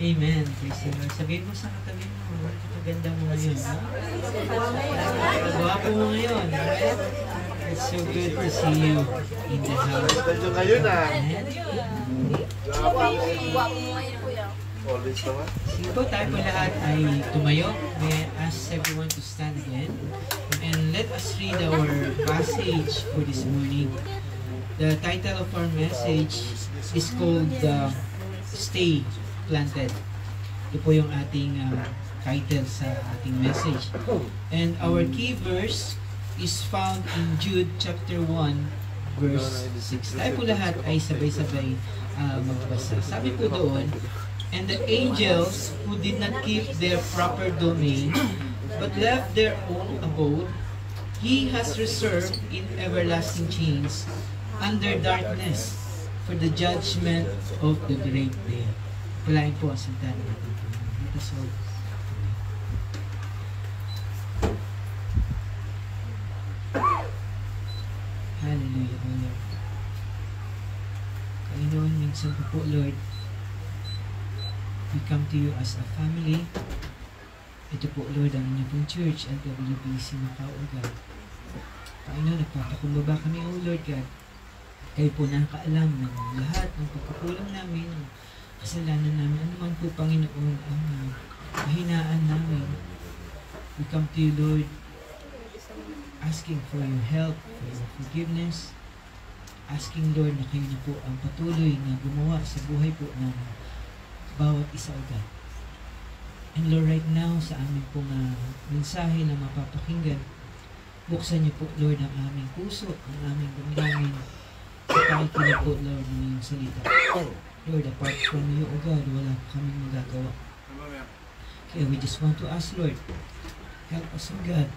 Amen. Praise the Lord. Sabihin mo sa katabi mo, maganda mo ngayon. Gwapo mo ngayon. Right? It's so good to see you in the house. Ganda ngayon ah. Gwapo mo ngayon, kuya. Always naman. Sige po, tayo po lahat ay tumayo. May I ask everyone to stand again. And let us read our passage for this morning. The title of our message is called Stay Planted. Ito po yung ating title sa ating message. And our key verse is found in Jude chapter 1 verse 6. Tayo po lahat ay sabay-sabay magbasa. Sabi po doon, and the angels who did not keep their proper domain but left their own abode, He has reserved in everlasting chains under darkness for the judgment of the great day. Palain po ang salita natin. Let us all hallelujah, O Lord. Panginoon, minsan po Lord, we come to you as a family. Ito po, Lord, ang inyong pong church, LWBC Macau, O God. Panginoon, nagpapakumbaba kami, O Lord God. Kayo po nakakaalam ng lahat ng pagkukulang namin, ng kasalanan namin. Ano man po, Panginoon, ang kahinaan namin. We come to you, Lord, asking for your help, for your forgiveness. Asking, Lord, na kayo na po ang patuloy na gumawa sa buhay po ng bawat isa, O God. And Lord, right now, sa aming pong mensahe na mapapakinggan, buksan niyo po, Lord, ang aming puso, ang aming damdamin, sa pakikinig po, Lord, ng iyong salita. Lord, apart from you, O God, wala kaming magagawa. Kaya we just want to ask, Lord, help us, O God,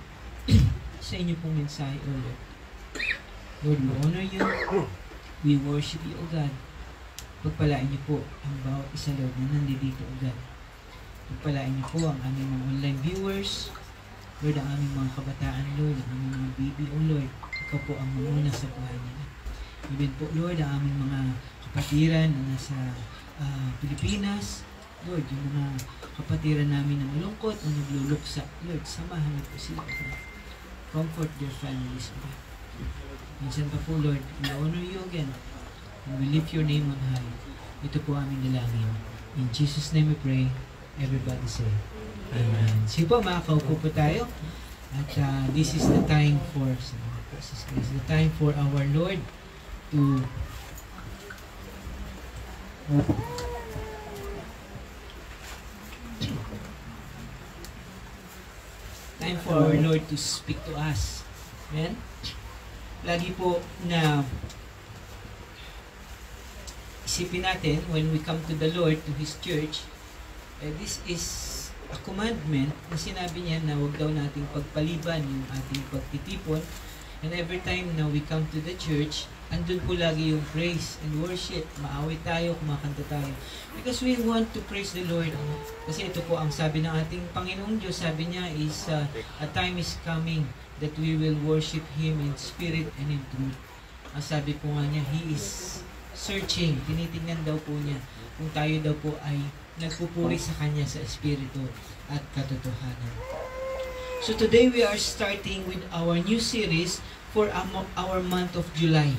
sa inyo pong mensahe, O Lord. Lord, we honor you, we worship you, O God. Pagpalain niyo po ang bawat isa, Lord, na nandito, O God. Pagpalain niyo po ang aming mga online viewers, Lord, ang aming mga kabataan, Lord, ang aming mga baby, O Lord. Ikaw po ang muna sa buhay nila. Even po, Lord, ang aming mga kapatiran na nasa Pilipinas, Lord, yung mga kapatiran namin na malungkot, na nagluluksa, Lord, samahan niyo po sila, Lord. Comfort their families, Lord. Minsan pa po, Lord, we honor you again, and we lift your name on high. Ito po aming dalangin. In Jesus' name we pray. Everybody say, Amen. Sige po, makakaupo po tayo. At this is the time for, the time for our Lord to time for our Lord to speak to us. Amen? Lagi po na isipin natin when we come to the Lord, to His church, this is a commandment na sinabi niya na huwag daw nating pagpaliban yung ating pagtitipon. And every time na we come to the church, andun po lagi yung praise and worship. Maawit tayo, kumakanta tayo. Because we want to praise the Lord. Kasi ito po ang sabi ng ating Panginoong Diyos. Sabi niya is, a time is coming that we will worship Him in spirit and in truth. Ang sabi po nga niya, He is searching. Tinitingnan daw po niya kung tayo daw po ay nagpupuri sa Kanya sa espiritu at katotohanan. So today we are starting with our new series for our month of July.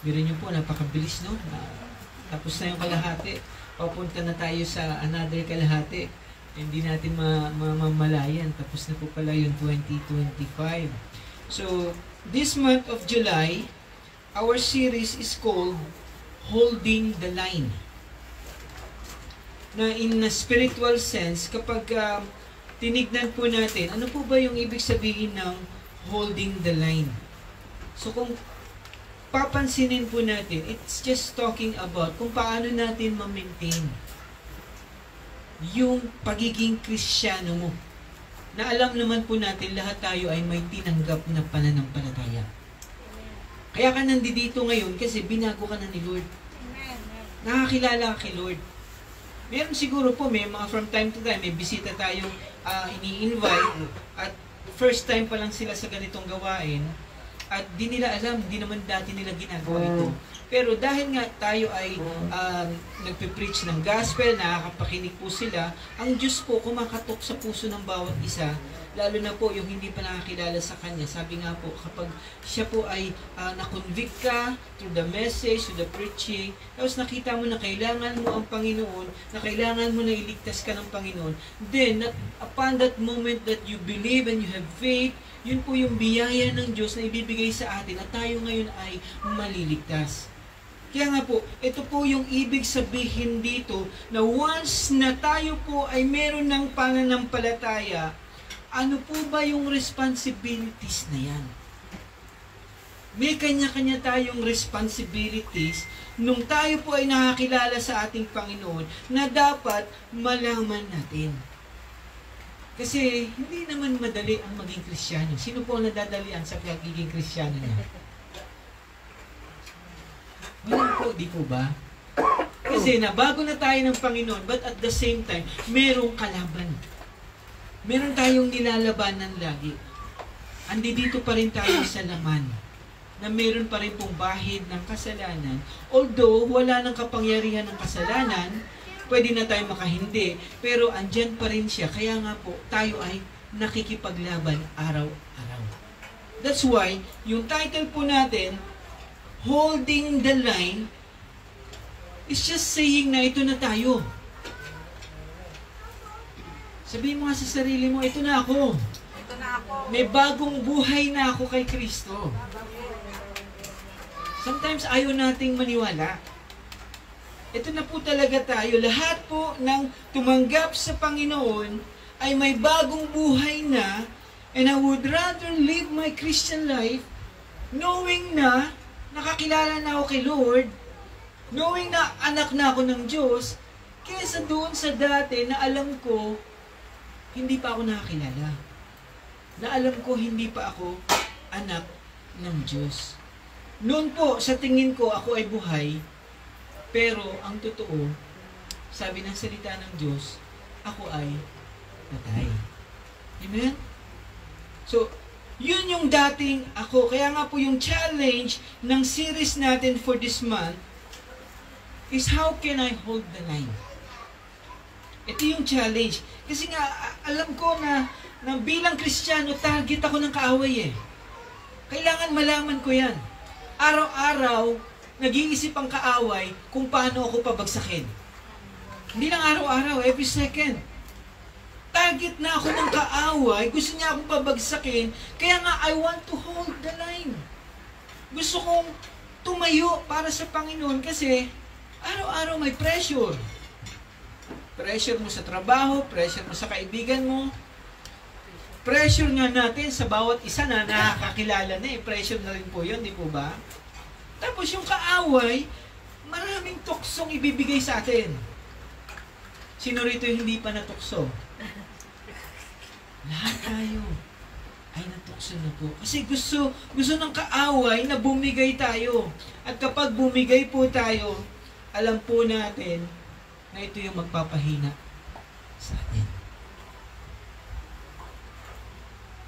Biro niyo po, napakabilis, no? Tapos na yung kalahati. Papunta na tayo sa another kalahati. Hindi natin mamalayan. Tapos na po pala yung 2025. So, this month of July, our series is called Holding the Line. Na in a spiritual sense, kapag tinignan po natin, ano po ba yung ibig sabihin ng holding the line? So kung papansinin po natin, it's just talking about kung paano natin ma-maintain yung pagiging Kristiyano mo. Na alam naman po natin, lahat tayo ay may tinanggap na pananampalataya. Kaya ka nandito ngayon kasi binago ka na ni Lord. Nakakilala ka kay Lord. Meron siguro po, may mga from time to time, may bisita tayong ini-invite at first time pa lang sila sa ganitong gawain, At di nila alam, di naman dati nila ginagawa ito. Pero dahil nga tayo ay nagpe-preach ng gospel, nakakapakinig po sila, ang Diyos po kumakatok sa puso ng bawat isa, lalo na po yung hindi pa nakakilala sa Kanya. Sabi nga po, kapag siya po ay na-convict ka through the message, through the preaching, tapos nakita mo na kailangan mo ang Panginoon, na kailangan mo na iligtas ka ng Panginoon, then upon that moment that you believe and you have faith, yun po yung biyaya ng Diyos na ibibigay sa atin at tayo ngayon ay maliligtas. Kaya nga po, ito po yung ibig sabihin dito na once na tayo po ay meron ng pananampalataya, ano po ba yung responsibilities na yan? May kanya-kanya tayong responsibilities nung tayo po ay nakakilala sa ating Panginoon na dapat malaman natin. Kasi hindi naman madali ang maging Kristiyano. Sino po ang nadadalian sa pagiging Kristiyano niya? Wala po, di po ba? Kasi nabago na tayo ng Panginoon, but at the same time, merong kalaban. Meron tayong nilalabanan lagi. Andi dito pa rin tayo sa laman, na meron pa rin pong bahid ng kasalanan. Although, wala nang kapangyarihan ng kasalanan, pwede na tayo makahindi, pero andyan pa rin siya. Kaya nga po, tayo ay nakikipaglaban araw-araw. That's why, yung title po natin, Holding the Line, is just saying na ito na tayo. Sabihin mo nga sa sarili mo, ito na ako. Ito na ako. May bagong buhay na ako kay Kristo. Sometimes ayaw nating maniwala. Ito na po talaga tayo. Lahat po ng tumanggap sa Panginoon ay may bagong buhay na, and I would rather live my Christian life knowing na nakakilala na ako kay Lord, knowing na anak na ako ng Diyos, kaysa doon sa dati na alam ko hindi pa ako nakakilala. Na alam ko hindi pa ako anak ng Diyos. Noon po, sa tingin ko, ako ay buhay, pero ang totoo, sabi ng salita ng Diyos, ako ay patay. Amen? So, yun yung dating ako. Kaya nga po yung challenge ng series natin for this month is how can I hold the line? Ito yung challenge. Kasi nga, alam ko na bilang Kristiyano, target ako ng kaaway eh. Kailangan malaman ko yan. Araw-araw, nag-iisip ang kaaway kung paano ako pabagsakin. Hindi lang araw-araw, every second. Target na ako ng kaaway, gusto niya akong pabagsakin, kaya nga I want to hold the line. Gusto kong tumayo para sa Panginoon kasi araw-araw may pressure. Pressure mo sa trabaho, pressure mo sa kaibigan mo, pressure nga natin sa bawat isa na nakakakilala na pressure na rin po yun, di po ba? Tapos yung kaaway, maraming tuksong ibibigay sa atin. Sino rito yung hindi pa natukso? Lahat tayo ay natukso na po. Kasi gusto ng kaaway na bumigay tayo. At kapag bumigay po tayo, alam po natin na ito yung magpapahina sa atin.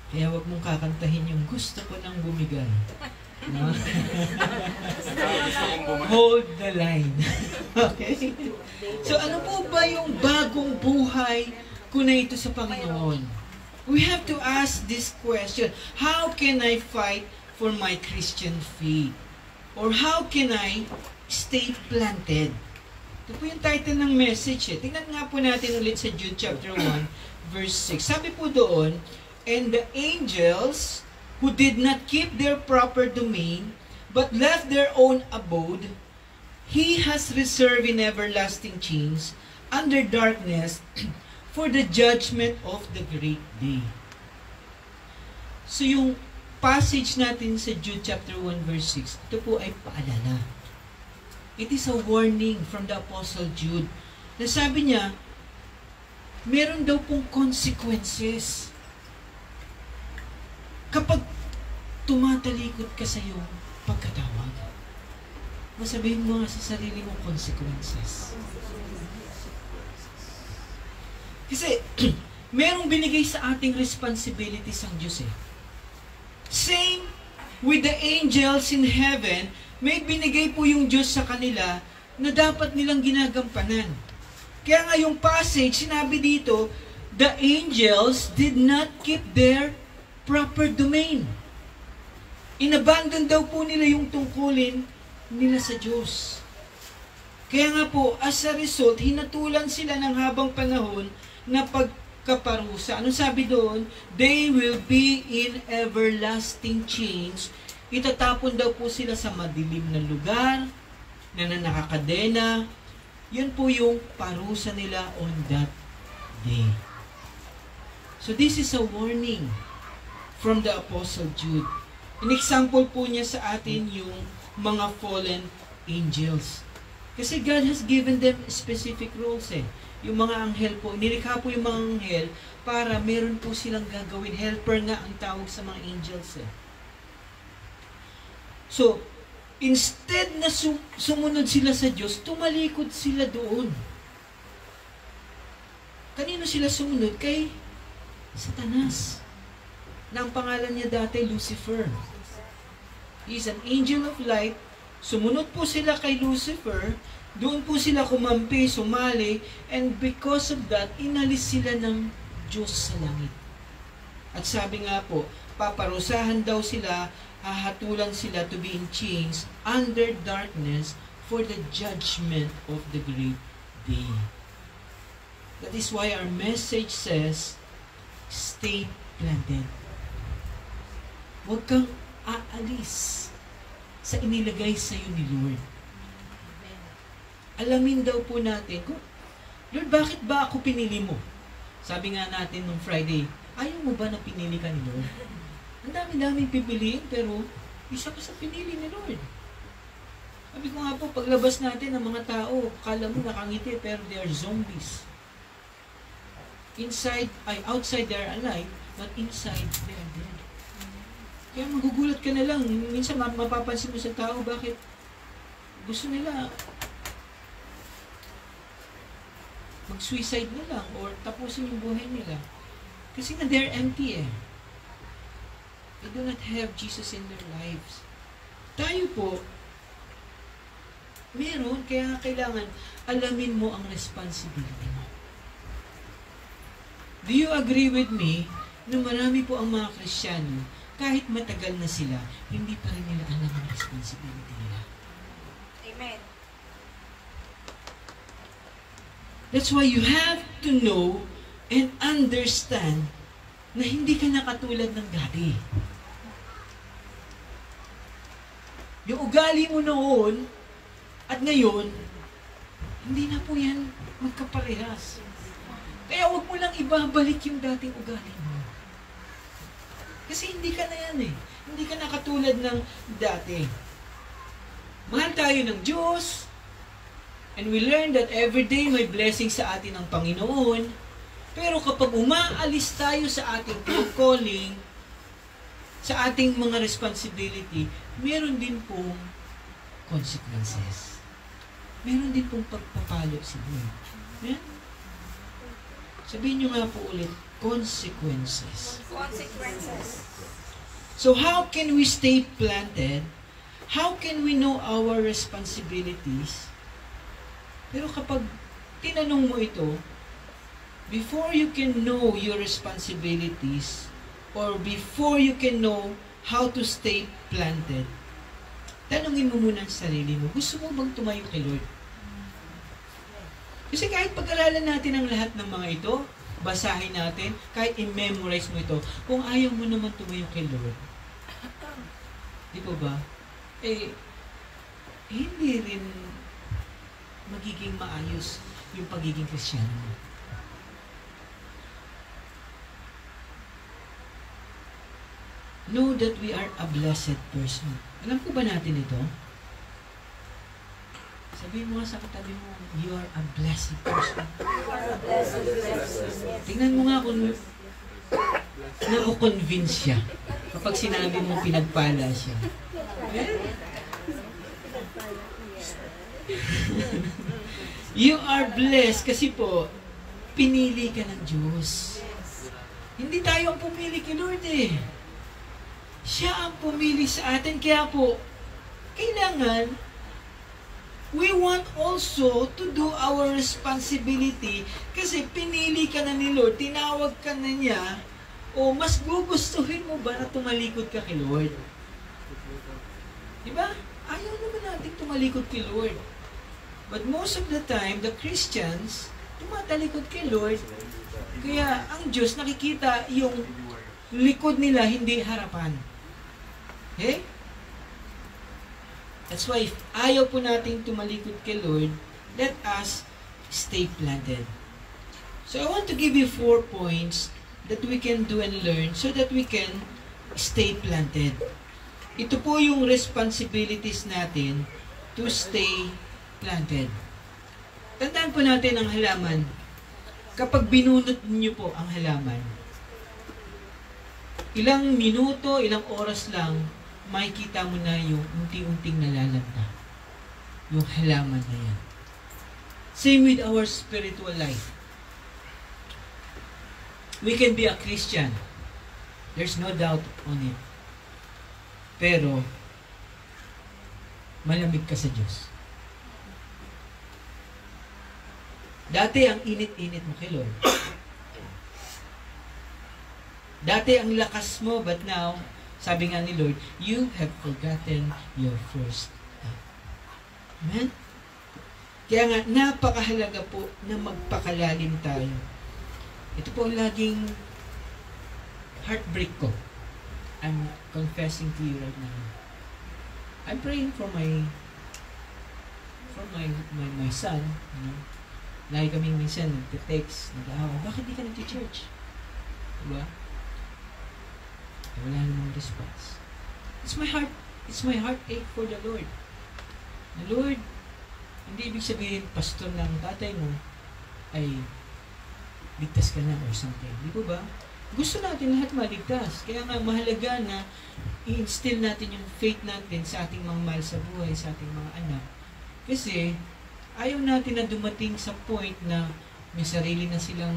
Kaya wag mong kakantahin yung gusto ko nang bumigay. No? Hold the line. Okay? So ano po ba yung bagong buhay ko na ito sa Panginoon? We have to ask this question, how can I fight for my Christian faith? Or how can I stay planted? Ito po yung title ng message eh. Tingnan nga po natin ulit sa Jude chapter 1, verse 6. Sabi po doon, and the angels who did not keep their proper domain, but left their own abode, He has reserved in everlasting chains under darkness for the judgment of the great day. So yung passage natin sa Jude chapter 1 verse 6, ito po ay paalala. It is a warning from the Apostle Jude na sabi niya, meron daw pong consequences kapag tumatalikod ka sa iyong pagkatawag. Masabihin mo nga sa sarili mo consequences. Kasi, merong binigay sa ating responsibilities ang Diyos eh. Same with the angels in heaven, may binigay po yung Diyos sa kanila na dapat nilang ginagampanan. Kaya nga yung passage, sinabi dito, the angels did not keep their proper domain. Inabandon daw po nila yung tungkulin nila sa Diyos. Kaya nga po, as a result, hinatulan sila ng habang panahon na pagkaparusa. Anong sabi doon? They will be in everlasting chains. Itatapon daw po sila sa madilim na lugar, na nakakadena. Yun po yung parusa nila on that day. So this is a warning from the Apostle Jude. An example po niya sa atin yung mga fallen angels. Kasi God has given them specific roles eh. Yung mga anghel po, nilikha po yung mga anghel para meron po silang gagawin. Helper nga ang tawag sa mga angels eh. So, instead na sumunod sila sa Diyos, tumalikod sila doon. Kanino sila sumunod? Kay Satanas. Na ang pangalan niya dati, Lucifer. He is an angel of light. Sumunod po sila kay Lucifer, doon po sila kumampi, sumali, and because of that, inalis sila ng Diyos sa langit. At sabi nga po, paparusahan daw sila, hahatulan sila to be in chains under darkness for the judgment of the great day. That is why our message says, stay planted. Huwag kang aalis sa inilagay sa iyo ni Lord. Alamin daw po natin, Lord, bakit ba ako pinili mo? Sabi nga natin nung Friday, ayaw mo ba na pinili ka ni Lord? Ang dami-daming pipiliin, pero isa ka sa pinili ni Lord. Sabi ko nga po, paglabas natin ng mga tao, kala mo nakangiti, pero they are zombies. Outside they are alive, but inside they are dead. Kaya magugulat ka na lang. Minsan mapapansin mo sa tao, bakit gusto nila mag-suicide na lang or tapusin yung buhay nila. Kasi na they're empty eh. They do not have Jesus in their lives. Tayo po, meron, kaya kailangan alamin mo ang responsibility mo. Do you agree with me na marami po ang mga Kristiyano, kahit matagal na sila, hindi pa rin nila alam ang responsibility nila? Amen. That's why you have to know and understand na hindi ka na katulad ng dati. Yung ugali mo noon at ngayon, hindi na po yan magkaparehas. Kaya huwag mo lang ibabalik yung dating ugali mo. Kasi hindi ka na yan eh. Hindi ka na katulad ng dati. Mahal tayo ng Diyos. And we learn that every day may blessing sa atin ng Panginoon. Pero kapag umaalis tayo sa ating calling, sa ating mga responsibility, meron din pong consequences. Meron din pong pagpapalo sa Lord. Yeah? Sabihin nyo nga po ulit, consequences. Consequences. So how can we stay planted? How can we know our responsibilities? Pero kapag tinanong mo ito, before you can know your responsibilities, or before you can know how to stay planted, tanungin mo muna ang sarili mo, gusto mo bang tumayo kay Lord? Kasi kahit pag-aralan natin ang lahat ng mga ito, basahin natin, kahit i-memorize mo ito, kung ayaw mo naman tumayo kay Lord, di po ba? Hindi rin magiging maayos yung pagiging Kristiyano mo. Know that we are a blessed person. Alam po ba natin ito? Sabihin mo nga sa katabi mo, you are a blessed person. Tingnan mo nga kung na-convince siya kapag sinabi mo pinagpala siya. You are blessed kasi po, pinili ka ng Diyos. Hindi tayo ang pumili kay Lord eh. Siya ang pumili sa atin. Kaya po, kailangan, we want also to do our responsibility kasi pinili ka na ni Lord, tinawag ka na niya, o mas gugustuhin mo ba na tumalikod ka kay Lord? Diba? Ayaw naman natin tumalikod kay Lord. But most of the time, the Christians, tumatalikod kay Lord. Kaya ang Diyos nakikita yung likod nila, hindi harapan. Okay? That's why, if ayaw po nating tumalikod kay Lord, let us stay planted. So I want to give you 4 points that we can do and learn so that we can stay planted. Ito po yung responsibilities natin to stay planted. Tandaan po natin ang halaman. Kapag binunot niyo po ang halaman, ilang minuto, ilang oras lang, makikita mo na yung unti-unting nalalanta. Yung halaman na yan. Same with our spiritual life. We can be a Christian. There's no doubt on it. Pero, malamig ka sa Diyos. Dati ang init-init mo kay Lord. Dati ang lakas mo, but now, sabi nga ni Lord, you have forgotten your first love. Amen? Kaya nga, napakahalaga po na magpakalalim tayo. Ito po ang laging heartbreak ko. I'm confessing to you right now. I'm praying for my son. You know? Lagi kaming minsan nagte-text, nag-aawa, bakit di ka nag-church? Diba? Wala namang response. It's my heartache for the Lord. The Lord, hindi ibig sabihin, pastor ng tatay mo, ay ligtas ka na or something. Di ba ba? Gusto natin lahat maligtas. Kaya nga mahalaga na i-instill natin yung faith natin sa ating mga mahal sa buhay, sa ating mga anak. Kasi, ayaw natin na dumating sa point na may sarili na silang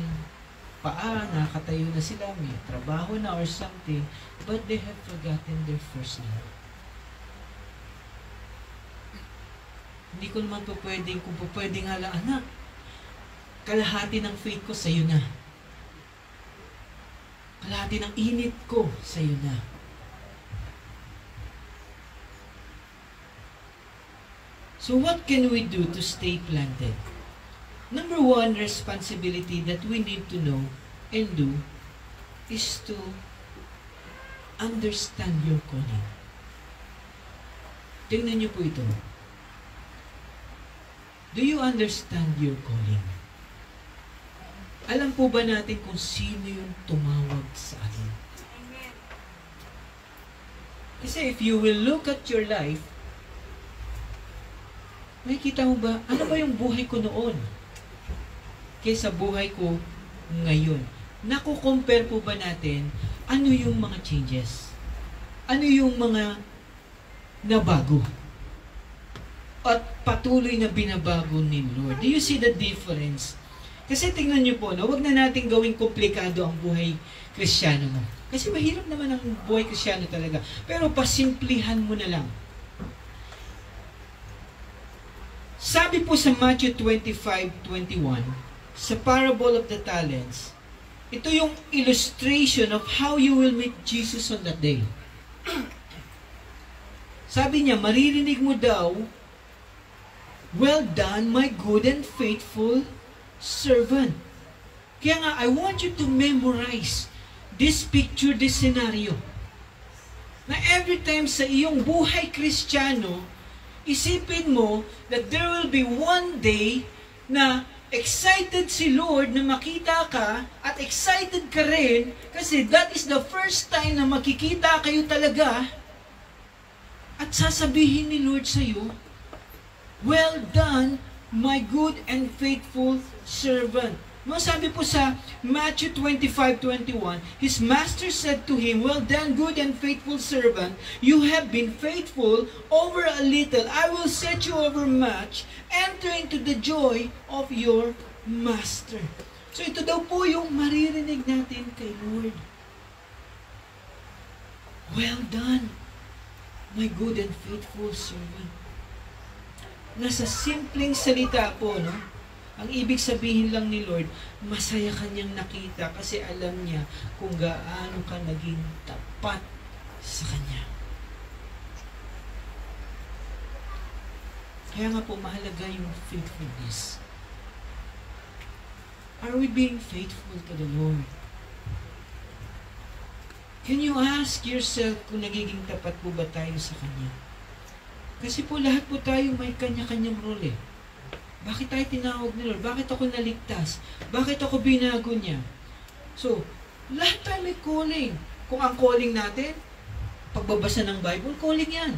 paa, nakatayo na sila, may trabaho na or something, but they have forgotten their first love. Hindi ko naman po pwedeng, kung po pwedeng hala, anak, kalahati ng faith ko sa'yo na. Kalahati ng init ko sa'yo na. So what can we do to stay planted? Number 1 responsibility that we need to know and do is to understand your calling. Tingnan niyo po ito. Do you understand your calling? Alam po ba natin kung sino yung tumawag sa atin? Amen. Kasi if you will look at your life, makikita mo ba, ano ba yung buhay ko noon kaysa buhay ko ngayon? Naku-compare po ba natin ano yung mga changes? Ano yung mga nabago? At patuloy na binabago ni Lord. Do you see the difference? Kasi tingnan niyo po, huwag na natin gawing komplikado ang buhay Kristiyano mo. Kasi mahirap naman ang buhay Kristiyano talaga. Pero pasimplihan mo na lang. Sabi po sa Matthew 25:21, sa parable of the talents, ito yung illustration of how you will meet Jesus on that day. Sabi niya, maririnig mo daw, "Well done, my good and faithful servant." Kaya nga, I want you to memorize this picture, this scenario. Na every time sa iyong buhay Kristiyano, isipin mo that there will be one day na excited si Lord na makita ka at excited ka rin kasi that is the first time na makikita kayo talaga at sasabihin ni Lord sa iyo, "Well done, my good and faithful servant." Masabi po sa Matthew 25:21, his master said to him, "Well done, good and faithful servant. You have been faithful over a little. I will set you over much. Enter into the joy of your master." So ito daw po yung maririnig natin kay Lord. Well done, my good and faithful servant. Nasa simpleng salita po, no? Ang ibig sabihin lang ni Lord, masaya kanyang nakita kasi alam niya kung gaano ka naging tapat sa Kanya. Kaya nga po, mahalaga yung faithfulness. Are we being faithful to the Lord? Can you ask yourself kung nagiging tapat po ba tayo sa Kanya? Kasi po lahat po tayo may kanya-kanyang role eh. Bakit tayo tinawag ni Lord? Bakit ako naligtas? Bakit ako binago niya? So, lahat tayo may calling. Kung ang calling natin, pagbabasa ng Bible, calling yan.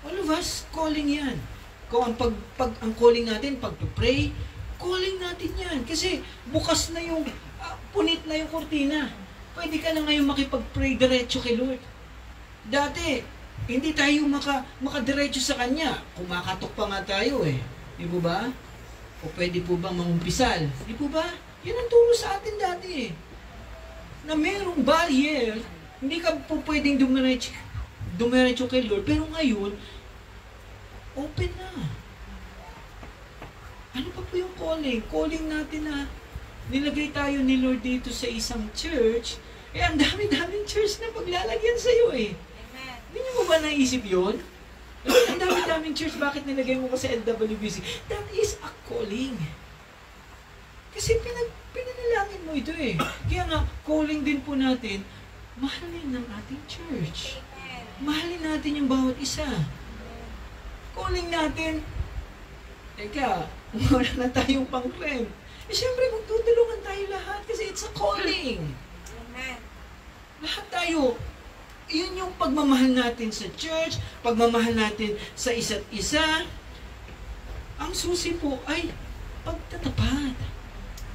All of us, calling yan. Kung ang calling natin, pag-pray, calling natin yan. Kasi bukas na yung, punit na yung kurtina. Pwede ka na ngayon makipag-pray diretso kay Lord. Dati, hindi tayo makadiretso sa Kanya. Kumakatok pa nga tayo eh. Di po ba? O pwede po bang mangumpisal? Di po ba? Yan ang turo sa atin dati eh. Na merong barrier, hindi ka po pwedeng dumiretso kay Lord. Pero ngayon, open na. Ano pa po yung calling? Calling natin na nilagay tayo ni Lord dito sa isang church. Eh, ang dami-daming church na paglalagyan sa'yo eh. Amen. Hindi mo ba naisip yun? Ang dami-daming church, bakit nilagay mo ko sa LWBC? That is a calling. Kasi pinanalangin mo ito eh. Kaya nga, calling din po natin, mahalin ng ating church. Amen. Mahalin natin yung bawat isa. Calling natin, teka, wala na tayong pang-rent. Eh, syempre, magtutulungan tayo lahat kasi it's a calling. Amen. Lahat tayo, yun yung pagmamahal natin sa church, pagmamahal natin sa isa't isa. Ang susi po ay pagtatapat.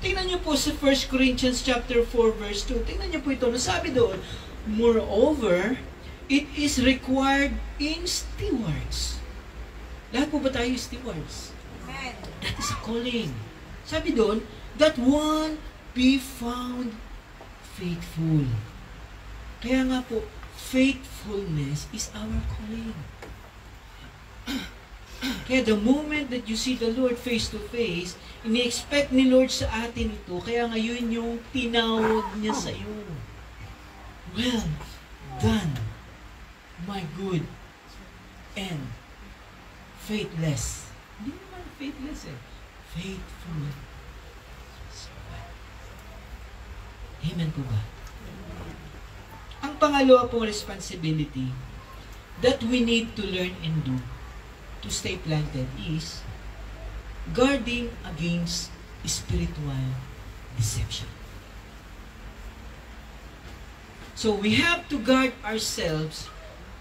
Tingnan niyo po sa 1 Corinthians chapter 4 verse 2. Tingnan niyo po ito. Nasabi doon, moreover, it is required in stewards. Lahat po ba tayo stewards? Amen. That is a calling. Sabi doon, that one be found faithful. Kaya nga po, faithfulness is our calling. Kaya the moment that you see the Lord face to face, ini-expect ni Lord sa atin ito, kaya ngayon yung tinawag niya sa iyo. Well done, my good and faithless. Hindi naman faithless eh. Faithful servant. Amen po ba? Ang pangalawa pong responsibility that we need to learn and do to stay planted is guarding against spiritual deception. So we have to guard ourselves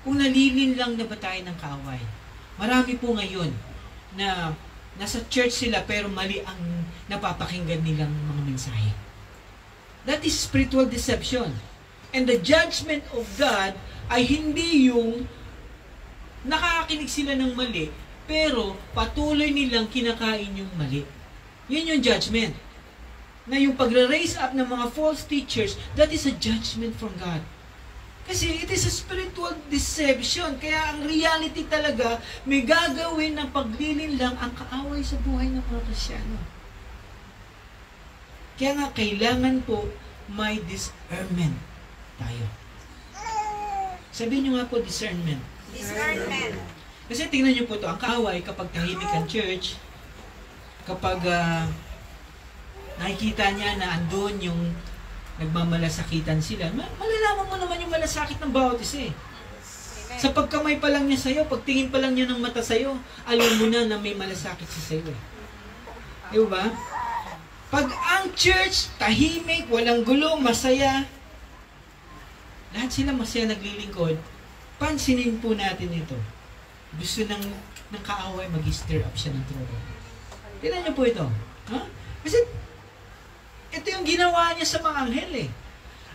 kung nalilin lang na ba tayo ng kaaway. Marami po ngayon na nasa church sila pero mali ang napapakinggan nilang mga mensahe. That is spiritual deception. And the judgment of God ay hindi yung nakakakinig sila ng mali, pero patuloy nilang kinakain yung mali. Yun yung judgment. Na yung pagre-raise up ng mga false teachers, that is a judgment from God. Kasi it is a spiritual deception. Kaya ang reality talaga, may gagawin ng paglilin lang ang kaaway sa buhay ng mga Kristyano. Kaya nga, kailangan po may discernment tayo. Sabihin nyo nga po, discernment. Discernment. Kasi tingnan nyo po ito, ang kaaway kapag tahimik ang church, kapag nakikita niya na andun yung nagmamalasakitan sila, malalaman mo naman yung malasakit ng bawat isa eh. Sa pagkamay pa lang niya sa'yo, pagtingin pa lang niya ng mata sa'yo, alam mo na may malasakit siya sa'yo eh. Di ba? Pag ang church, tahimik, walang gulo, masaya, lahat sila masaya naglilingkod, pansinin po natin ito. Gusto ng kaaway mag-stir up siya ng trouble. Tignan niyo po ito. Huh? Kasi ito yung ginawa niya sa mga anghel eh.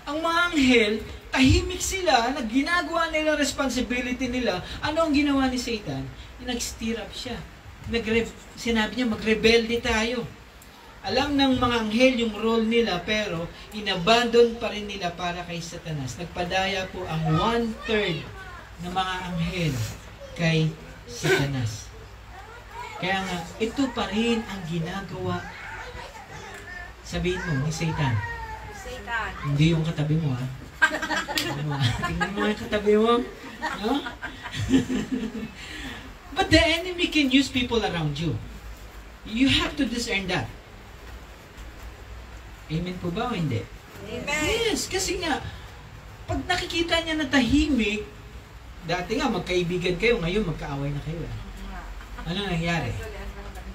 Ang mga anghel, tahimik sila, ginagawa nila responsibility nila. Ano ang ginawa ni Satan? Nag-stir up siya. Sinabi niya, magrebelde tayo. Alam ng mga anghel yung role nila, pero inabandon pa rin nila para kay Satanas. Nagpadaya po ang 1/3 ng mga anghel kay Satanas. Kaya nga, ito pa rin ang ginagawa, sabihin mo, ni Satan. Satan. Hindi yung katabi mo, ha? Tingnan mo yung katabi mo. No? But the enemy can use people around you. You have to discern that. Amen po ba o hindi? Amen. Yes, kasi nga, pag nakikita niya na tahimik, dati nga magkaibigan kayo, ngayon magkaaway na kayo. Ano nangyari?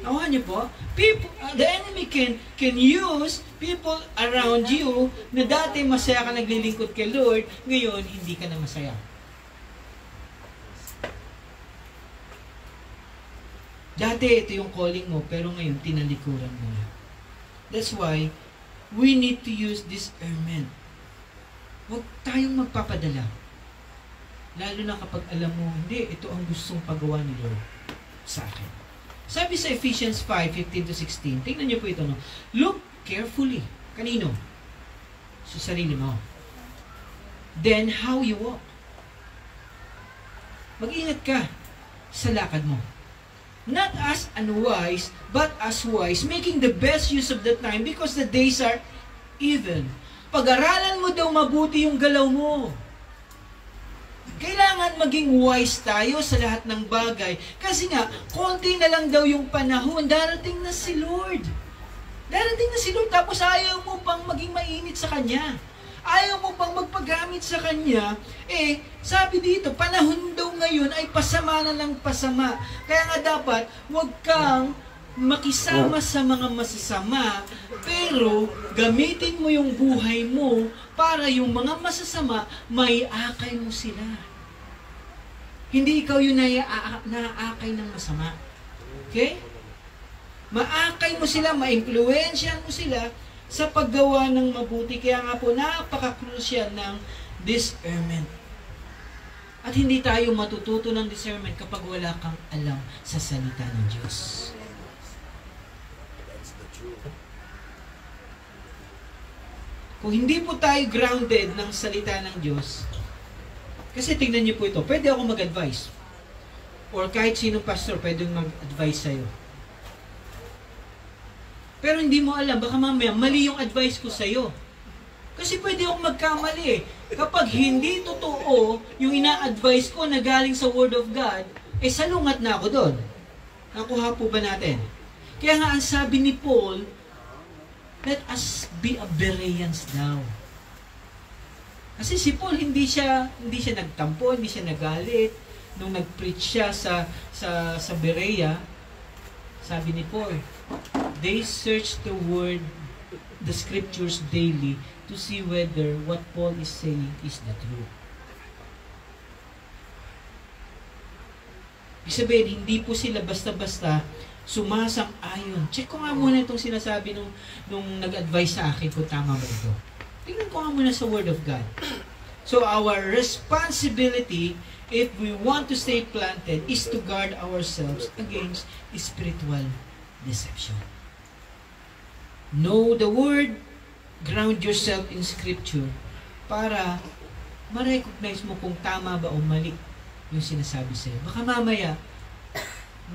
Awa niyo po, the enemy can use people around you na dati masaya ka naglilingkod kay Lord, ngayon hindi ka na masaya. Dati ito yung calling mo, pero ngayon tinalikuran mo na. That's why we need to use discernment. Huwag tayong magpapadala. Lalo na kapag alam mo, hindi, ito ang gustong pagawa ni Lord sa akin. Sabi sa Ephesians 5:15-16, tingnan niyo po ito, no? Look carefully. Kanino? Sa sarili mo. Then, how you walk. Mag-ingat ka sa lakad mo. Not as unwise, but as wise, making the best use of the time because the days are evil. Pag-aralan mo daw mabuti yung galaw mo. Kailangan maging wise tayo sa lahat ng bagay. Kasi nga, konti na lang daw yung panahon, darating na si Lord. Darating na si Lord, tapos ayaw mo pang maging mainit sa Kanya. Ayaw mo pang magpagamit sa Kanya. Sabi dito, panahon daw ngayon ay pasama na lang pasama. Kaya nga dapat, huwag kang makisama sa mga masasama, pero gamitin mo yung buhay mo para yung mga masasama, may akay mo sila. Hindi ikaw yung naaakay ng masama. Okay? Maakay mo sila, ma-influensyan mo sila sa paggawa ng mabuti. Kaya nga po, napaka-crucial ng discernment. At hindi tayo matututo ng discernment kapag wala kang alam sa salita ng Diyos. Kung hindi po tayo grounded ng salita ng Diyos, kasi tingnan niyo po ito, pwede ako mag-advise. Or kahit sinong pastor, pwede mag-advise sa'yo. Pero hindi mo alam, baka mamaya mali yung advice ko sa'yo. Kasi pwede akong magkamali. Kapag hindi totoo yung ina-advise ko na galing sa Word of God, salungat na ako doon. Nakuha po ba natin? Kaya nga ang sabi ni Paul, let us be a Bereans daw. Kasi si Paul hindi siya nagtampo, hindi siya nagalit nung nag-preach siya sa Berea. Sabi ni Paul, they search the word, the scriptures daily to see whether what Paul is saying is the truth. Ibig sabihin, hindi po sila basta-basta sumasang-ayon. Check ko nga muna itong sinasabi nung nag-advise sa akin kung tama ba ito. Tingnan ko nga muna sa Word of God. So our responsibility, if we want to stay planted, is to guard ourselves against spiritual deception. Know the Word, ground yourself in Scripture, para ma-recognize mo kung tama ba o mali yung sinasabi sa'yo. Baka mamaya,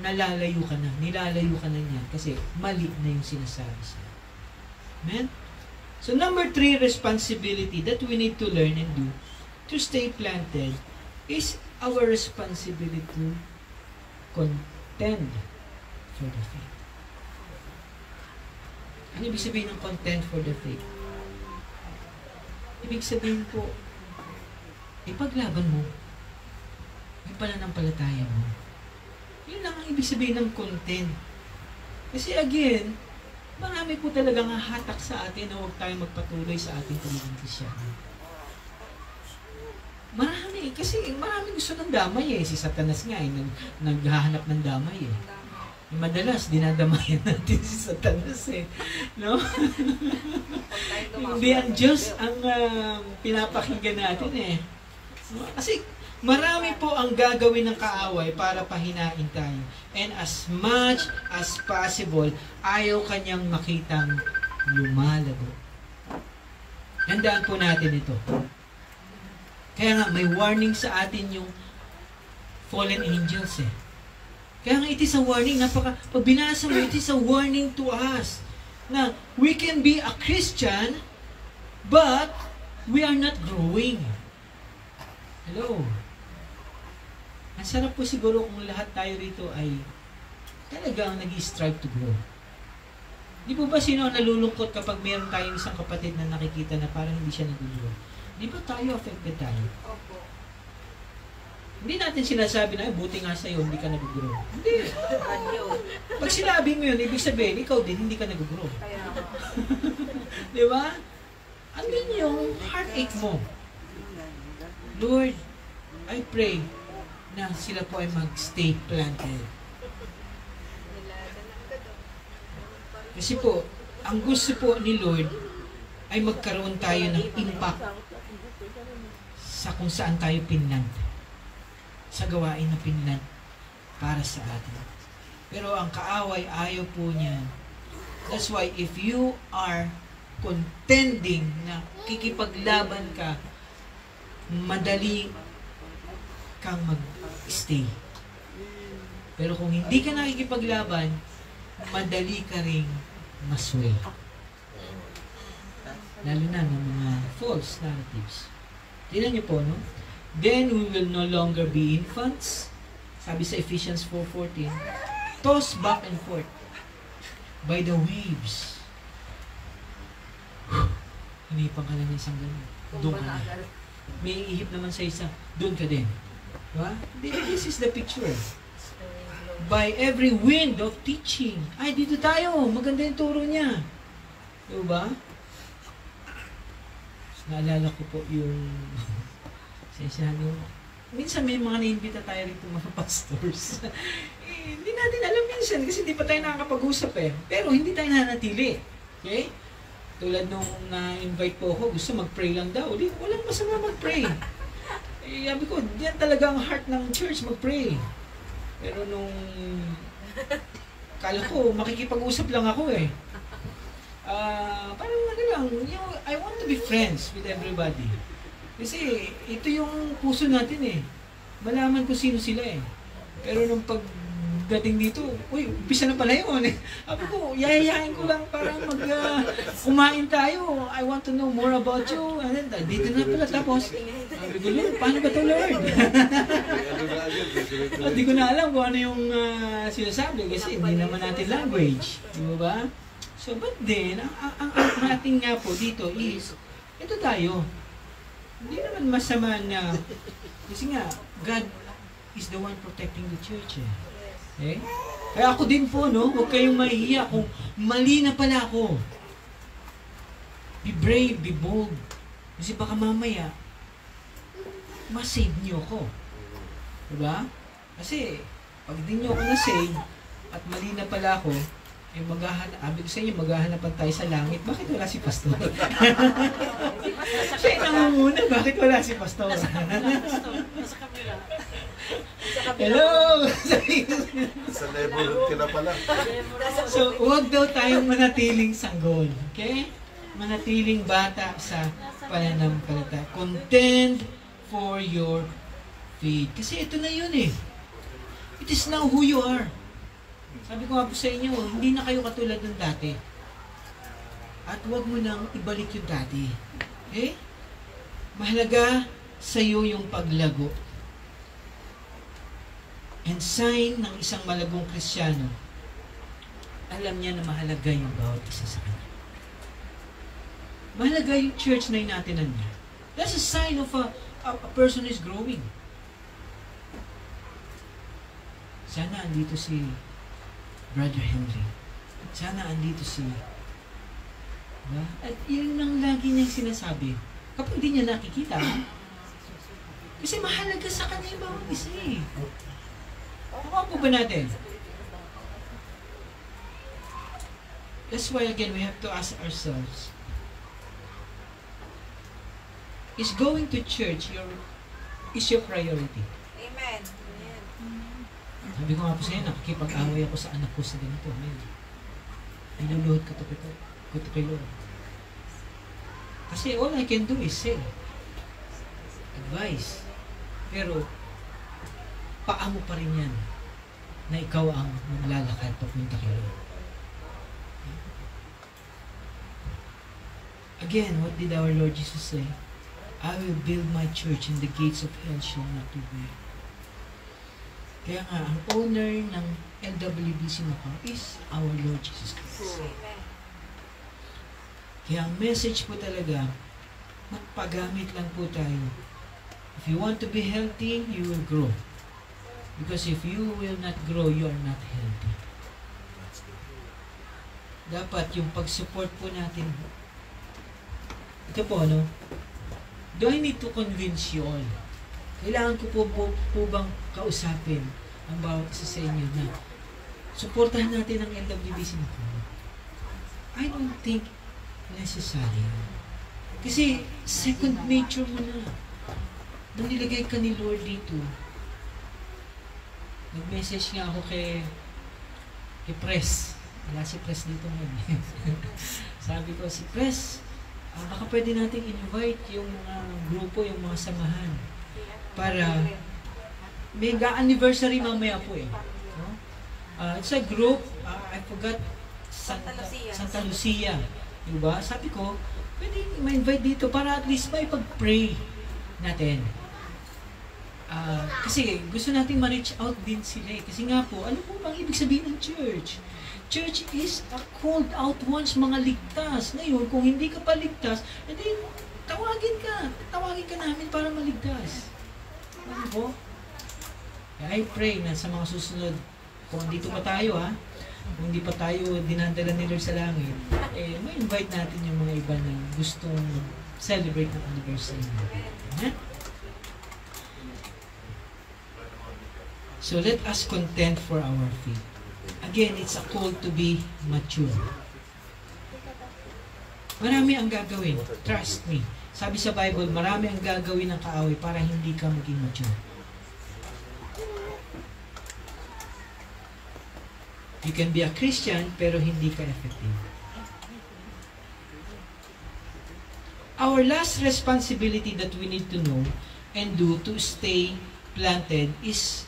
nilalayo ka na niyan kasi mali na yung sinasabi sa'yo. Amen? So number 3 responsibility that we need to learn and do to stay planted is our responsibility to contend for the faith. Ano ibig sabihin ng contend for the faith? Ibig sabihin po, ipaglaban mo yung pananampalataya mo. Yun lang ang ibig sabihin ng content. Kasi again, marami po talagang hatak sa atin na huwag tayong magpatuloy sa ating pagiging Kristyano. Marami, kasi marami gusto ng damay Si Satanas nga naghahanap ng damay Madalas, dinadamayan natin si Satanas No? Hindi ang Diyos ang pinapakinggan natin Kasi Marami po ang gagawin ng kaaway para pahinain tayo. And as much as possible, ayaw kanyang makitang lumalago. Handaan po natin ito. Kaya nga, may warning sa atin yung fallen angels eh. Kaya nga, it is a warning. Pag binasa mo, it is a warning to us na we can be a Christian, but we are not growing. Hello? Ang sarap po siguro kung lahat tayo rito ay talagang nag-strive to grow. Di po ba sino ang nalulungkot kapag meron tayong isang kapatid na nakikita na parang hindi siya nag-grow? Di ba tayo affected tayo? Opo. Hindi natin sinasabi na, buti nga sa'yo, hindi ka nag-grow. Hindi. Anyo. Pag sinabi mo yun, ibig sabihin, ikaw din, hindi ka nag-grow. Kaya Di ba? Andun yung heartache mo. Lord, I pray na sila po ay mag-stay planted. Kasi po, ang gusto po ni Lord ay magkaroon tayo ng impact sa kung saan tayo pinland. Sa gawain na pinland para sa atin. Pero ang kaaway, ayaw po niya. That's why if you are contending na kikipaglaban ka, madali kang mag-stay. Pero kung hindi ka nakikipaglaban, madali ka ring masway. Lalo na ng mga false narratives. Tingnan niyo po, no? Then we will no longer be infants. Sabi sa Ephesians 4:14, tossed back and forth by the waves. Hinipang ka lang ng isang ganun. Doon ka na. May ihip naman sa isa, doon ka din. Diba? This is the picture. By every wind of teaching. Ay, dito tayo. Maganda yung turo niya. Diba? Naalala ko po yung minsan may mga naimbita tayo rito mga pastors. Hindi natin alam minsan kasi hindi pa tayo nakakapag-usap eh. Pero hindi tayo nanatili. Okay? Tulad nung na-invite po ako, gusto mag-pray lang daw. Walang masama mag-pray. Sabi ko, diyan talaga ang heart ng church, mag-pray. Pero nung kala ko, makikipag-usap lang ako eh. Parang lang, I want to be friends with everybody. Kasi ito yung puso natin eh. Malaman ko sino sila eh. Pero nung pagdating dito, umpisa na pala yun eh. Sabi ko, yayayain ko lang para kumain tayo. I want to know more about you. And then, dito na pala tapos. Sabi ko, Lord, paano ba ito, Lord? Hindi ko na alam kung ano yung sinasabi kasi hindi naman natin language. Di ba? So, but then, ang ating nga po dito is, ito tayo. Hindi naman masama na, kasi nga, God is the one protecting the church eh. Okay? Kaya ako din po, no? Huwag kayong mahihiya kung mali na pala ako. Be brave, be bold. Kasi baka mamaya, ma-save niyo ako. Diba? Kasi, pag di niyo ako na-save, at mali na pala ako, eh abig ko sa inyo, maghahanapan tayo sa langit. Bakit wala si Pastor? Siya yung nangunguna, bakit wala si Pastor? Nasa kabila. Hello! Sa neighborhood ka na pala. So, huwag daw tayong manatiling sanggol. Okay? Manatiling bata sa pananampalataya. Contend for your faith. Kasi ito na yun eh. It is now who you are. Sabi ko nga po sa inyo, hindi na kayo katulad ng dati. At huwag mo nang ibalik yung dati. Okay? Mahalaga sa iyo yung paglago. And sign ng isang malagong Kristiyano, alam niya na mahalaga yung bawat isa sa kanya. Mahalaga yung church na inatinan niya. That's a sign of a person who is growing. Sana andito si Brother Henry. Sana andito si... Diba? At yun ang lagi niyang sinasabi. Kapag di niya nakikita, kasi mahalaga sa kanya yung bawat isa eh. Nakuha po ba natin? That's why again, we have to ask ourselves, is going to church is your priority? Amen. Sabi ko nga po sa'yo, nakikipag-away ako sa anak ko sa ganito. Niluluhod ko to kay Lord. Kasi all I can do is say, advice. Pero, paamo pa rin yan na ikaw ang maglalakad papunta kay Lord. Again, what did our Lord Jesus say? I will build my church and the gates of hell shall not prevail. Kaya nga, ang owner ng LWBC Macau is our Lord Jesus Christ. Amen. Kaya ang message po talaga, magpagamit lang po tayo. If you want to be healthy, you will grow. Because if you will not grow, you are not healthy. Dapat yung pag-support po natin, ito po, no? Do I need to convince you all? Kailangan ko po bang kausapin ang bawat isa sa inyo na suportahan natin ang LWBC na po? I don't think necessary. Kasi second nature mo na. Nung nilagay ka ni Lord dito, nag-message nga ako kay Press. Wala si Press dito ngayon. Sabi ko, si Press, baka pwede natin invite yung mga grupo, yung mga samahan. Para may anniversary mamaya po eh. No? It's a group, I forgot, Santa Lucia. Diba? Sabi ko, pwede ma-invite dito para at least may pag-pray natin. Kasi gusto natin ma-reach out din sila eh. Kasi nga po, ano po bang ibig sabihin ng church? Church is a called out ones, mga ligtas. Ngayon, kung hindi ka pa ligtas, edi tawagin ka namin para maligtas. Ano po? I pray na sa mga susunod, kung dito pa tayo kung hindi pa tayo dinadala ni Lord sa langit, may invite natin yung mga iba na gustong celebrate ng anniversary natin. So let us contend for our faith. Again, it's a call to be mature. Marami ang gagawin. Trust me. Sabi sa Bible, marami ang gagawin ng kaaway para hindi ka maging mature. You can be a Christian, pero hindi ka effective. Our last responsibility that we need to know and do to stay planted is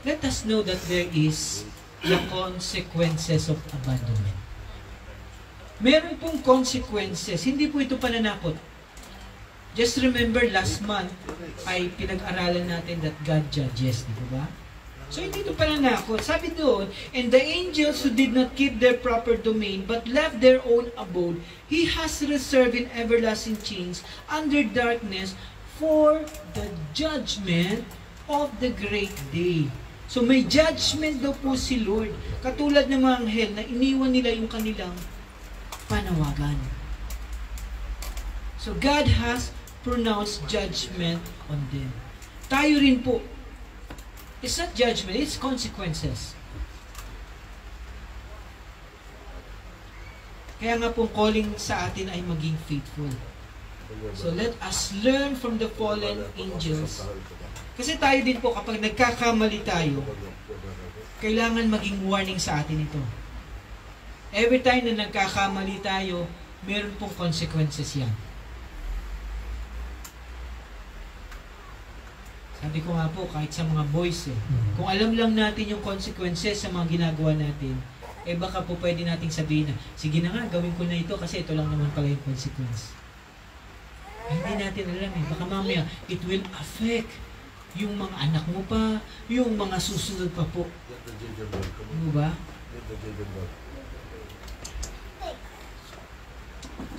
let us know that there is the consequences of abandonment. Meron pong consequences. Hindi po ito pananakot. Just remember, last month ay pinag-aralan natin that God judges, di ba? So hindi ito pananakot. Sabi doon, and the angels who did not keep their proper domain but left their own abode, He has reserved in everlasting chains under darkness for the judgment of the great day. So may judgment daw po si Lord. Katulad ng mga anghel na iniwan nila yung kanilang panawagan. So God has pronounced judgment on them. Tayo rin po. It's not judgment, it's consequences. Kaya nga pong calling sa atin ay maging faithful. So let us learn from the fallen angels. Kasi tayo din po, kapag nagkakamali tayo, kailangan maging warning sa atin ito. Every time na nagkakamali tayo, meron pong consequences yan. Sabi ko nga po, kahit sa mga boys kung alam lang natin yung consequences sa mga ginagawa natin, baka po pwede nating sabihin na, sige na nga, gawin ko na ito kasi ito lang naman pala yung consequence. Hindi natin alam baka mamaya, it will affect yung mga anak mo pa, yung mga susunod pa po. Ano ba?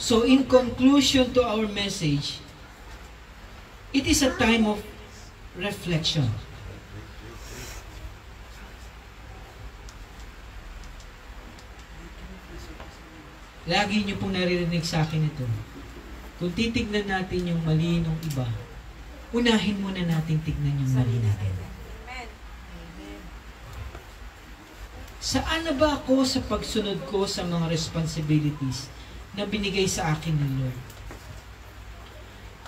So in conclusion to our message, it is a time of reflection. Lagi niyo pong naririnig sa akin ito. Kung titignan natin yung mali ng iba, unahin muna natin tignan yung mali natin. Saan na ba ako sa pagsunod ko sa mga responsibilities na binigay sa akin ng Lord?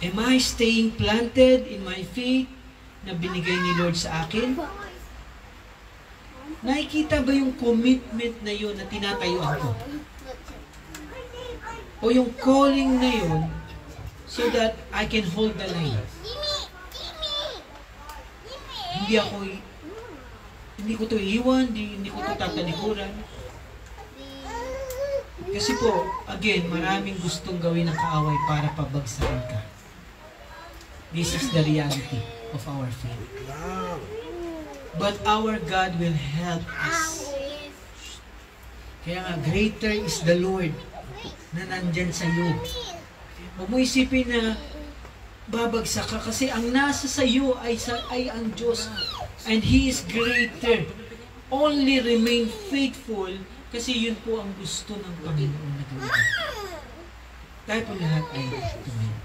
Am I staying planted in my faith na binigay ni Lord sa akin? Nakikita ba yung commitment na yun na tinatayuan ko? O yung calling na yun so that I can hold the line? Hindi ko to iiwan, hindi ko to tatalikuran. Kasi po, again, maraming gustong gawin ng kaaway para pabagsakin ka. This is the reality of our faith. But our God will help us. Kaya nga, greater is the Lord na nandyan sa iyo. Huwag mo isipin na babagsak ka kasi ang nasa sa iyo ay ang Diyos. And He is greater. Only remain faithful kasi yun po ang gusto ng Panginoon na gawin. Tayo po lahat ay tumayo.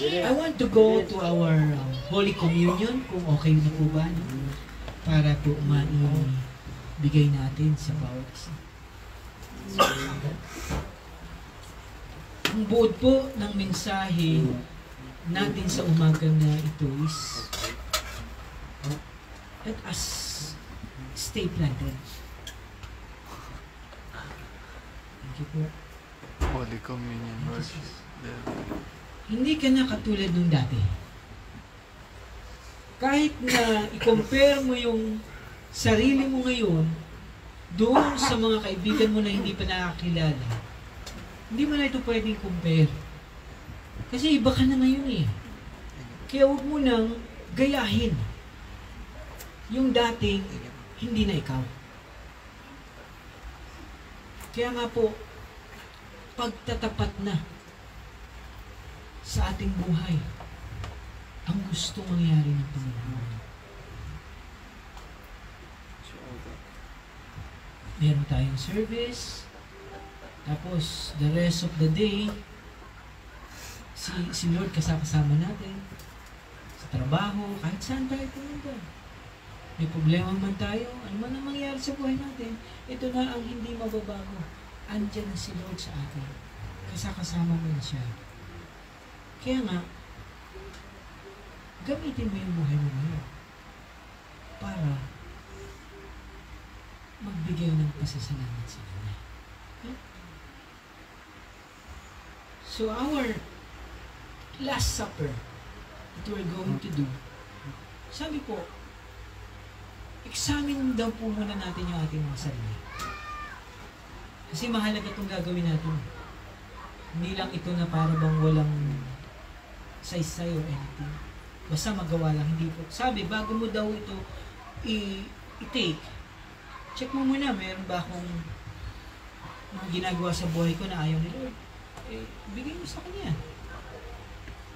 I want to go to our Holy Communion, kung okay na po ba, no? Para po maibigay natin sa bawat isa. Ang buod po ng mensahe natin sa umaga na ito is let us stay planted. Thank you po. Holy Communion verses. Hindi ka na katulad nung dati. Kahit na i-compare mo yung sarili mo ngayon doon sa mga kaibigan mo na hindi pa nakakilala, hindi mo na ito pwedeng compare. Kasi iba ka na ngayon eh. Kaya huwag mo nang gayahin yung dating hindi na ikaw. Kaya nga po, pagtatapat na sa ating buhay ang gusto mangyari ng Panginoon. Meron tayong service, tapos the rest of the day, si Lord kasama natin, sa trabaho, kahit saan tayo pumunta. May problema man tayo, ano man ang mangyari sa buhay natin, ito na ang hindi mababago. Andiyan na si Lord sa atin. Kasama mo na siya. Kaya nga, gamitin mo yung buhay mo ngayon para magbigay ng pasasalamat sa Kanya. Okay? So our Last Supper that we're going to do, sabi po, examine daw po muna natin yung ating mga sarili. Kasi mahalaga itong gagawin natin. Hindi lang ito na para bang walang saysay or anything. Basta magawa lang, hindi po. Sabi, bago mo daw ito i-take, check mo muna, meron ba akong mga ginagawa sa buhay ko na ayaw ni Lord? Bigay mo sa Kanya.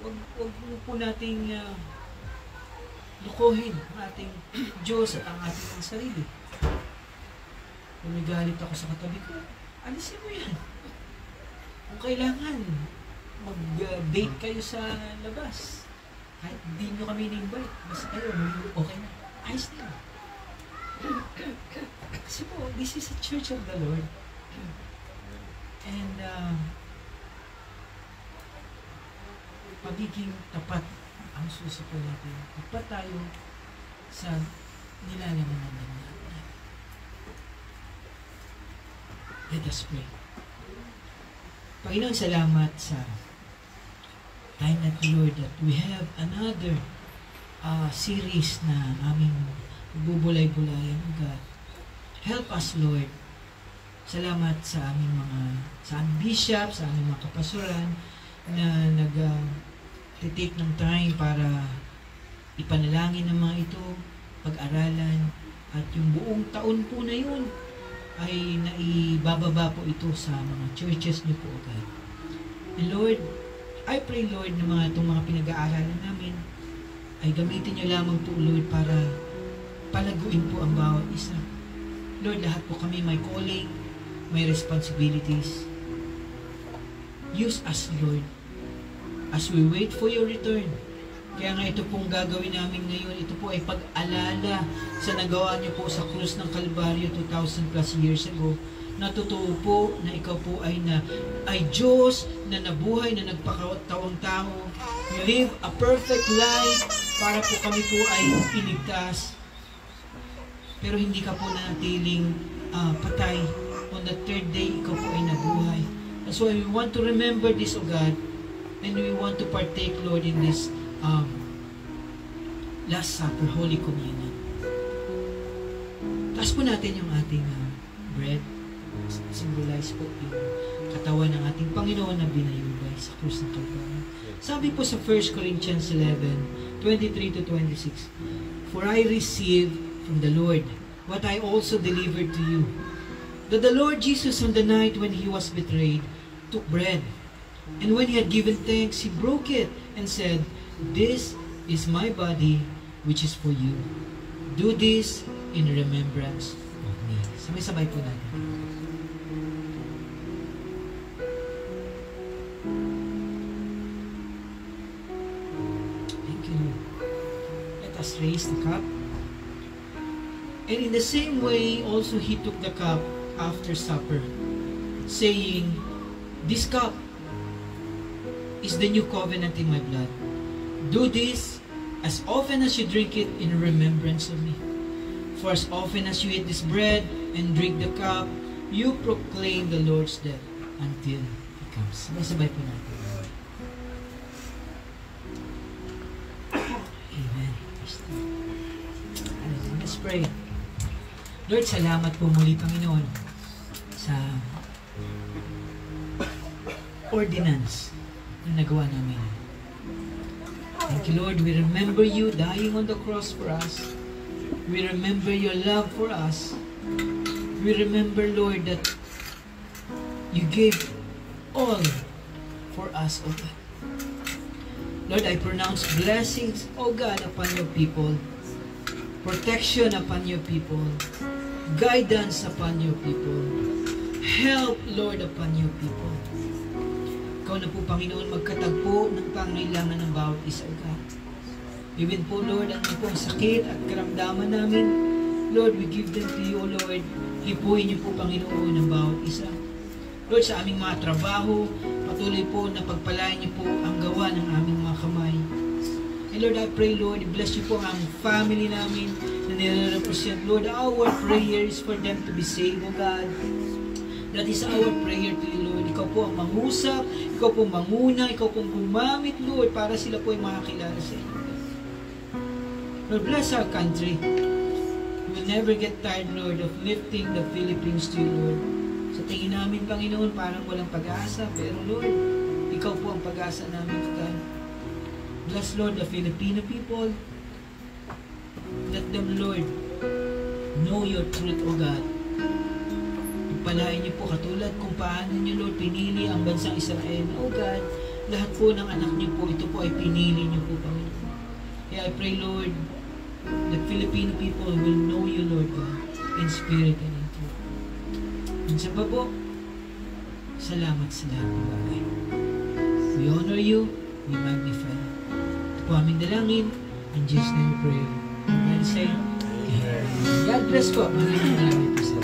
Wag mo po nating lukuhin ang ating Diyos at ang ating sarili. Kung may galit ako sa katabi ko, alisin mo yan. Kung kailangan, mag-date kayo sa labas. Kahit hindi nyo kami in-invite, basta kayo, okay na. Ayos na. Kasi po, this is a church of the Lord. And pagiging tapat ang susi po natin. Tapat tayo sa nilalaman natin. Let us pray. Panginoon, salamat sa time na Lord that we have another series na aming bubulay-bulayan. God, help us, Lord. Salamat sa aming bishop, sa aming mga kapasuran na nag-take ng time para ipanalangin ng mga ito, pag-aralan, at yung buong taon po na yun ay naibababa po ito sa mga churches niyo po, God. And Lord, I pray, Lord, na itong mga pinag-aaralan namin ay gamitin niyo lamang po, Lord, para palaguin po ang bawat isa. Lord, lahat po kami may calling, may responsibilities. Use us, Lord, as we wait for your return. Kaya nga ito pong gagawin namin ngayon, ito po ay pag-alala sa nagawa niyo po sa krus ng Kalbaryo 2,000 plus years ago. Natotoo po na ikaw po ay Diyos na nabuhay, na nagpakatawang tao. You live a perfect life para po kami po ay iligtas. Pero hindi ka po nanatiling patay. On the third day, ikaw po ay nabuhay. That's why we want to remember this, O God, and we want to partake, Lord, in this Last Supper, Holy Communion. Taas po natin yung ating bread. Symbolize po yung katawan ng ating Panginoon na binayubay sa krus ng Kalbaryo. Sabi po sa 1 Corinthians 11:23-26, For I received from the Lord what I also delivered to you, that the Lord Jesus on the night when He was betrayed took bread, and when He had given thanks, He broke it and said, This is my body which is for you. Do this in remembrance of me. Sabay-sabay po natin. Let us raise the cup. And in the same way, also He took the cup after supper, saying, This cup is the new covenant in my blood. Do this as often as you drink it in remembrance of me. For as often as you eat this bread and drink the cup, you proclaim the Lord's death until He comes. Sabay-sabay po natin. Amen. Let's pray. Lord, salamat po muli, Panginoon, sa ordinance na nagawa namin. Thank you, Lord. We remember you dying on the cross for us. We remember your love for us. We remember, Lord, that you gave all for us, O God. Lord, I pronounce blessings, O God, upon your people. Protection upon your people. Guidance upon your people. Help, Lord, upon your people. Ikaw na po, Panginoon, magkatagpo ng pangailangan ng bawat isa, O God. Even po, Lord, ano po ang sakit at karamdaman namin, Lord, we give them to you, O Lord. Hipuin niyo po, Panginoon, ng bawat isa. Lord, sa aming mga trabaho, patuloy po na pagpalain niyo po ang gawa ng aming mga kamay. And Lord, I pray, Lord, bless niyo po ang family namin na nire-represent. Lord, our prayer is for them to be saved, O God. That is our prayer to you, Lord. Ikaw po ang mangusap, ikaw po manguna, ikaw po gumamit, Lord, para sila po ay makakilala sa inyo. Lord, bless our country. We'll never get tired, Lord, of lifting the Philippines to you, Lord. Sa tingin namin, Panginoon, parang walang pag-asa, pero Lord, ikaw po ang pag-asa namin, God. Bless, Lord, the Filipino people. Let them, Lord, know your truth, O God. Pagpalain niyo po katulad kung paano niyo, Lord, pinili ang bansang Israel. O God, lahat po ng anak niyo po, ito po ay pinili niyo po, Panginoon. Kaya I pray, Lord, the Filipino people will know you, Lord God, in spirit and in truth. Minsan pa po, salamat sa lahat ng bagay. We honor you, we magnify you. Ito po aming dalangin, in Jesus' name we pray. Amen. Say, God bless po. Maraming po sa